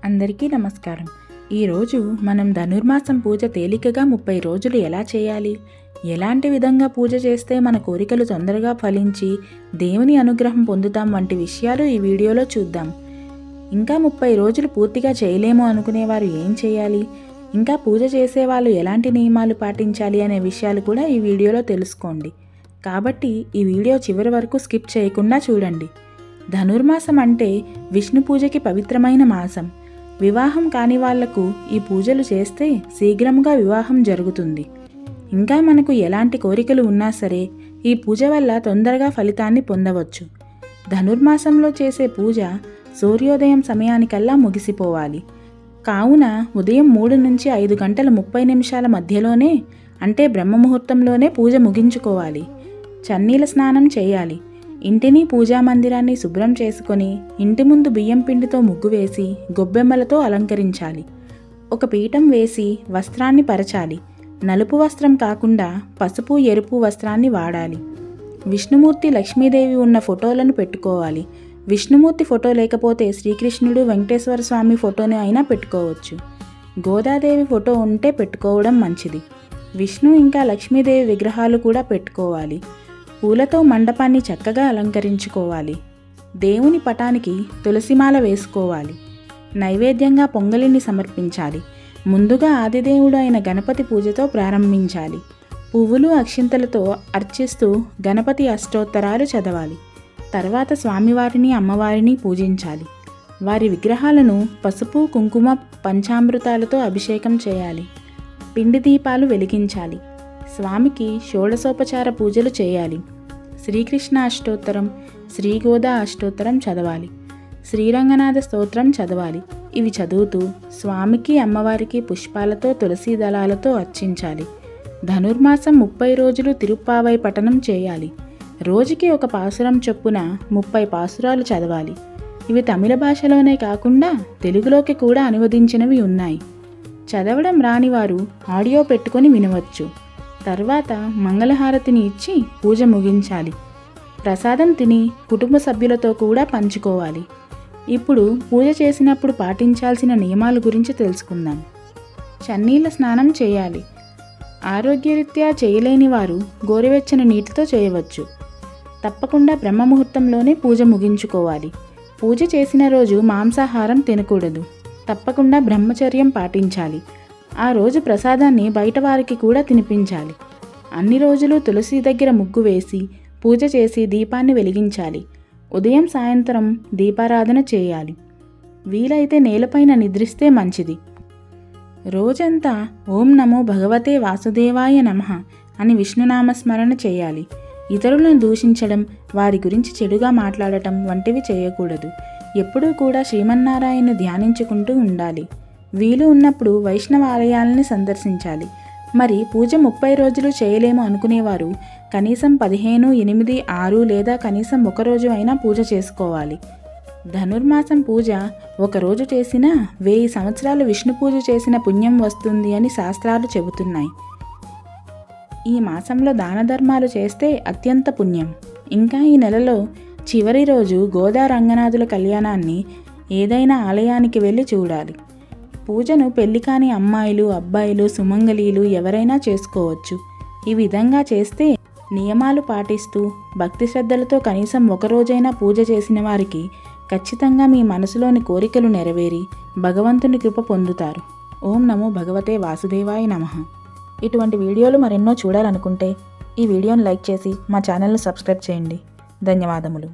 అందరికీ నమస్కారం. ఈరోజు మనం ధనుర్మాసం పూజ తేలికగా 30 రోజులు ఎలా చేయాలి, ఎలాంటి విధంగా పూజ చేస్తే మన కోరికలు తొందరగా ఫలించి దేవుని అనుగ్రహం పొందుతాం వంటి విషయాలు ఈ వీడియోలో చూద్దాం. ఇంకా 30 రోజులు పూర్తిగా చేయలేము అనుకునేవారు ఏం చేయాలి, ఇంకా పూజ చేసేవాళ్ళు ఎలాంటి నియమాలు పాటించాలి అనే విషయాలు కూడా ఈ వీడియోలో తెలుసుకోండి. కాబట్టి ఈ వీడియో చివరి వరకు స్కిప్ చేయకుండా చూడండి. ధనుర్మాసం అంటే విష్ణు పూజకి పవిత్రమైన మాసం. వివాహం కాని వాళ్లకు ఈ పూజలు చేస్తే శీఘ్రంగా వివాహం జరుగుతుంది. ఇంకా మనకు ఎలాంటి కోరికలు ఉన్నా సరే ఈ పూజ వల్ల తొందరగా ఫలితాన్ని పొందవచ్చు. ధనుర్మాసంలో చేసే పూజ సూర్యోదయం సమయానికల్లా ముగిసిపోవాలి. కావున ఉదయం 3 నుంచి 5 గంటల 30 నిమిషాల మధ్యలోనే అంటే బ్రహ్మముహూర్తంలోనే పూజ ముగించుకోవాలి. చన్నీల స్నానం చేయాలి. ఇంటిని పూజా మందిరాన్ని శుభ్రం చేసుకొని ఇంటి ముందు బియ్యం పిండితో ముగ్గు వేసి గొబ్బెమ్మలతో అలంకరించాలి. ఒక పీఠం వేసి వస్త్రాన్ని పరచాలి. నలుపు వస్త్రం కాకుండా పసుపు ఎరుపు వస్త్రాన్ని వాడాలి. విష్ణుమూర్తి లక్ష్మీదేవి ఉన్న ఫోటోలను పెట్టుకోవాలి. విష్ణుమూర్తి ఫోటో లేకపోతే శ్రీకృష్ణుడు వెంకటేశ్వర స్వామి ఫోటోని అయినా పెట్టుకోవచ్చు. గోదాదేవి ఫోటో ఉంటే పెట్టుకోవడం మంచిది. విష్ణు ఇంకా లక్ష్మీదేవి విగ్రహాలు కూడా పెట్టుకోవాలి. పూలతో మండపాన్ని చక్కగా అలంకరించుకోవాలి. దేవుని పటానికి తులసిమాల వేసుకోవాలి. నైవేద్యంగా పొంగలిని సమర్పించాలి. ముందుగా ఆదిదేవుడు అయిన గణపతి పూజతో ప్రారంభించాలి. పువ్వులు అక్షింతలతో అర్చిస్తూ గణపతి అష్టోత్తరాలు చదవాలి. తర్వాత స్వామివారిని అమ్మవారిని పూజించాలి. వారి విగ్రహాలను పసుపు కుంకుమ పంచామృతాలతో అభిషేకం చేయాలి. పిండి దీపాలు వెలిగించాలి. స్వామికి షోడశోపచార పూజలు చేయాలి. శ్రీకృష్ణ అష్టోత్తరం, శ్రీగోదా అష్టోత్తరం చదవాలి. శ్రీరంగనాథ స్తోత్రం చదవాలి. ఇవి చదువుతూ స్వామికి అమ్మవారికి పుష్పాలతో తులసి దళాలతో అర్చించాలి. ధనుర్మాసం 30 రోజులు తిరుప్పావై పఠనం చేయాలి. రోజుకి ఒక పాసురం చొప్పున 30 పాసురాలు చదవాలి. ఇవి తమిళ భాషలోనే కాకుండా తెలుగులోకి కూడా అనువదించినవి ఉన్నాయి. చదవడం రానివారు ఆడియో పెట్టుకొని వినవచ్చు. తర్వాత మంగళహారతిని ఇచ్చి పూజ ముగించాలి. ప్రసాదం తిని కుటుంబ సభ్యులతో కూడా పంచుకోవాలి. ఇప్పుడు పూజ చేసినప్పుడు పాటించాల్సిన నియమాల గురించి తెలుసుకుందాం. చన్నీళ్ళ స్నానం చేయాలి. ఆరోగ్యరీత్యా చేయలేని వారు గోరువెచ్చని నీటితో చేయవచ్చు. తప్పకుండా బ్రహ్మముహూర్తంలోనే పూజ ముగించుకోవాలి. పూజ చేసిన రోజు మాంసాహారం తినకూడదు. తప్పకుండా బ్రహ్మచర్యం పాటించాలి. ఆ రోజు ప్రసాదాన్ని బయట వారికి కూడా తినిపించాలి. అన్ని రోజులు తులసి దగ్గర ముగ్గు వేసి పూజ చేసి దీపాన్ని వెలిగించాలి. ఉదయం సాయంత్రం దీపారాధన చేయాలి. వీలైతే నేలపైన నిద్రిస్తే మంచిది. రోజంతా ఓం నమో భగవతే వాసుదేవాయ నమః అని విష్ణునామస్మరణ చేయాలి. ఇతరులను దూషించడం, వారి గురించి చెడుగా మాట్లాడటం వంటివి చేయకూడదు. ఎప్పుడూ కూడా శ్రీమన్నారాయణను ధ్యానించుకుంటూ ఉండాలి. వీలు ఉన్నప్పుడు వైష్ణవ ఆలయాలని సందర్శించాలి. మరి పూజ 30 రోజులు చేయలేము అనుకునేవారు కనీసం 15, 8, 6 లేదా కనీసం 1 రోజు అయినా పూజ చేసుకోవాలి. ధనుర్మాసం పూజ 1 రోజు చేసినా 1000 సంవత్సరాలు విష్ణు పూజ చేసిన పుణ్యం వస్తుంది అని శాస్త్రాలు చెబుతున్నాయి. ఈ మాసంలో దాన ధర్మాలు చేస్తే అత్యంత పుణ్యం. ఇంకా ఈ నెలలో చివరి రోజు గోదా రంగనాథుల కళ్యాణాన్ని ఏదైనా ఆలయానికి వెళ్ళి చూడాలి. పూజను పెళ్లి కాని అమ్మాయిలు, అబ్బాయిలు, సుమంగళీలు ఎవరైనా చేసుకోవచ్చు. ఈ విధంగా చేస్తే నియమాలు పాటిస్తూ భక్తి శ్రద్ధలతో కనీసం 1 రోజైనా పూజ చేసిన వారికి ఖచ్చితంగా మీ మనసులోని కోరికలు నెరవేరి భగవంతుని కృప పొందుతారు. ఓం నమో భగవతే వాసుదేవాయ నమః. ఇటువంటి వీడియోలు మరెన్నో చూడాలనుకుంటే ఈ వీడియోని లైక్ చేసి మా ఛానల్ని సబ్స్క్రైబ్ చేయండి. ధన్యవాదములు.